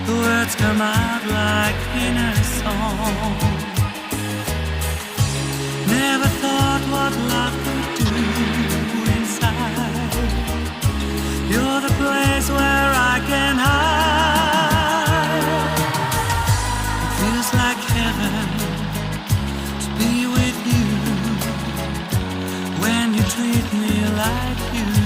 The words come out like inner song. Never thought what love could do inside. You're the place where I can hide. It feels like heaven to be with you when you treat me like you.